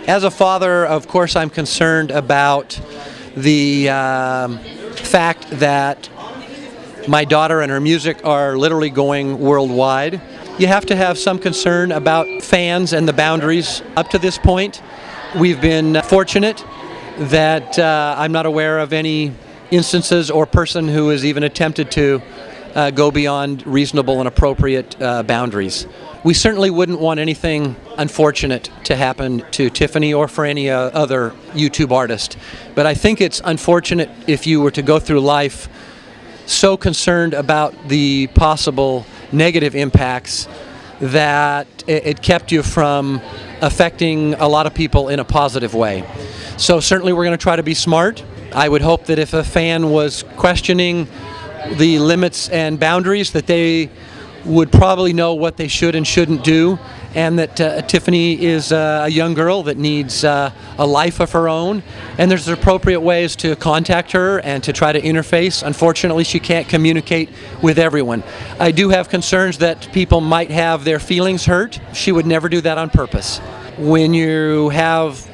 As a father, of course, I'm concerned about the fact that my daughter and her music are literally going worldwide. You have to have some concern about fans and the boundaries. Up to this point, we've been fortunate that I'm not aware of any instances or person who has even attempted to go beyond reasonable and appropriate boundaries. We certainly wouldn't want anything unfortunate to happen to Tiffany or for any other YouTube artist. But I think it's unfortunate if you were to go through life so concerned about the possible negative impacts that it kept you from affecting a lot of people in a positive way. So certainly we're going to try to be smart. I would hope that if a fan was questioning the limits and boundaries, that they would probably know what they should and shouldn't do, and that Tiffany is a young girl that needs a life of her own, and there's appropriate ways to contact her and to try to interface. Unfortunately, she can't communicate with everyone. I do have concerns that people might have their feelings hurt. She would never do that on purpose. When you have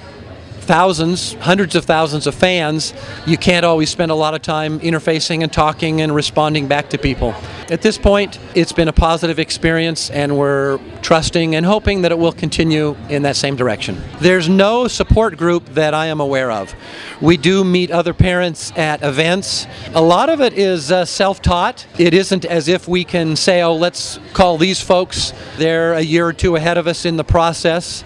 thousands, hundreds of thousands of fans, you can't always spend a lot of time interfacing and talking and responding back to people. At this point, it's been a positive experience, and we're trusting and hoping that it will continue in that same direction. There's no support group that I am aware of. We do meet other parents at events. A lot of it is self-taught. It isn't as if we can say, oh, let's call these folks. They're a year or two ahead of us in the process,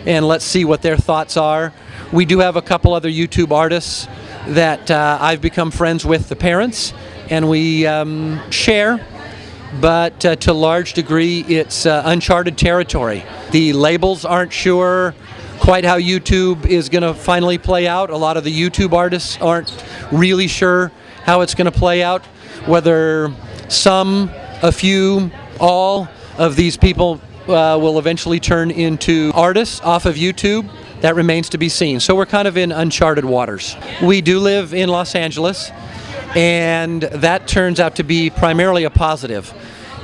and let's see what their thoughts are. We do have a couple other YouTube artists that I've become friends with the parents, and we share, but to a large degree it's uncharted territory. The labels aren't sure quite how YouTube is going to finally play out. A lot of the YouTube artists aren't really sure how it's going to play out, whether some, a few, all of these people will eventually turn into artists off of YouTube. That remains to be seen. So we're kind of in uncharted waters. We do live in Los Angeles, and that turns out to be primarily a positive.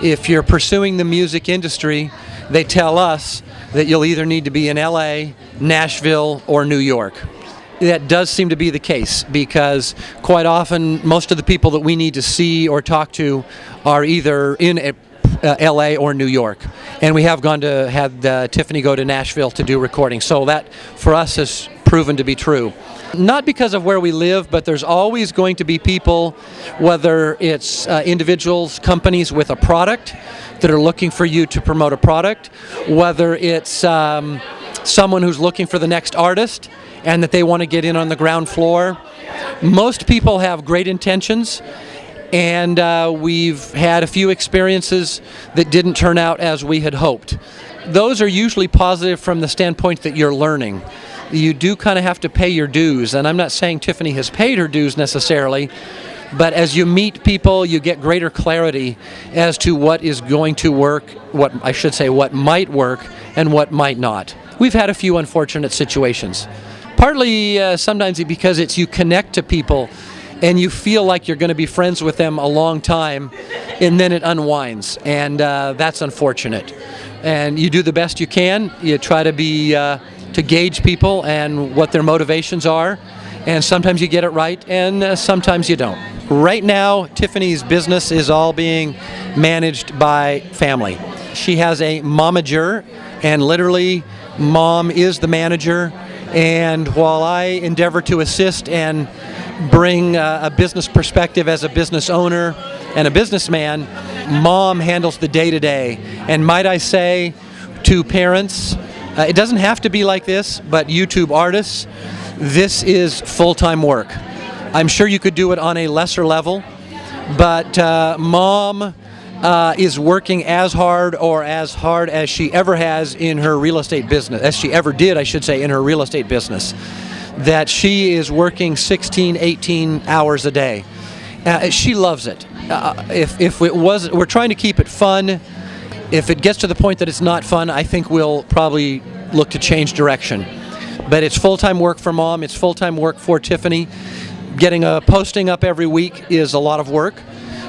If you're pursuing the music industry, they tell us that you'll either need to be in LA, Nashville, or New York. That does seem to be the case, because quite often most of the people that we need to see or talk to are either in LA or New York, and we have had Tiffany go to Nashville to do recording, so that for us has proven to be true. Not because of where we live, but there's always going to be people, whether it's individuals, companies with a product that are looking for you to promote a product, whether it's someone who's looking for the next artist and that they want to get in on the ground floor. Most people have great intentions, and we've had a few experiences that didn't turn out as we had hoped. Those are usually positive from the standpoint that you're learning. You do kind of have to pay your dues, and I'm not saying Tiffany has paid her dues necessarily, but as you meet people, you get greater clarity as to what is going to work, what might work, and what might not. We've had a few unfortunate situations. Partly sometimes because you connect to people and you feel like you're going to be friends with them a long time, and then it unwinds, and that's unfortunate. And you do the best you can. You try to to gauge people and what their motivations are, and sometimes you get it right, and sometimes you don't. Right now, Tiffany's business is all being managed by family. She has a momager, and literally, mom is the manager, and while I endeavor to assist and bring a business perspective as a business owner and a businessman, mom handles the day-to-day. And might I say to parents, it doesn't have to be like this, but YouTube artists, this is full-time work. I'm sure you could do it on a lesser level, but mom is working as hard as she ever has in her real estate business, as she ever did, I should say, in her real estate business. That she is working 16, 18 hours a day. She loves it. If it was, we're trying to keep it fun. If it gets to the point that it's not fun, I think we'll probably look to change direction. But it's full-time work for mom. It's full-time work for Tiffany. Getting a posting up every week is a lot of work.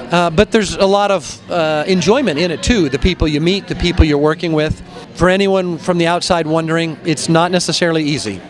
But there's a lot of enjoyment in it too. The people you meet, the people you're working with. for anyone from the outside wondering, it's not necessarily easy.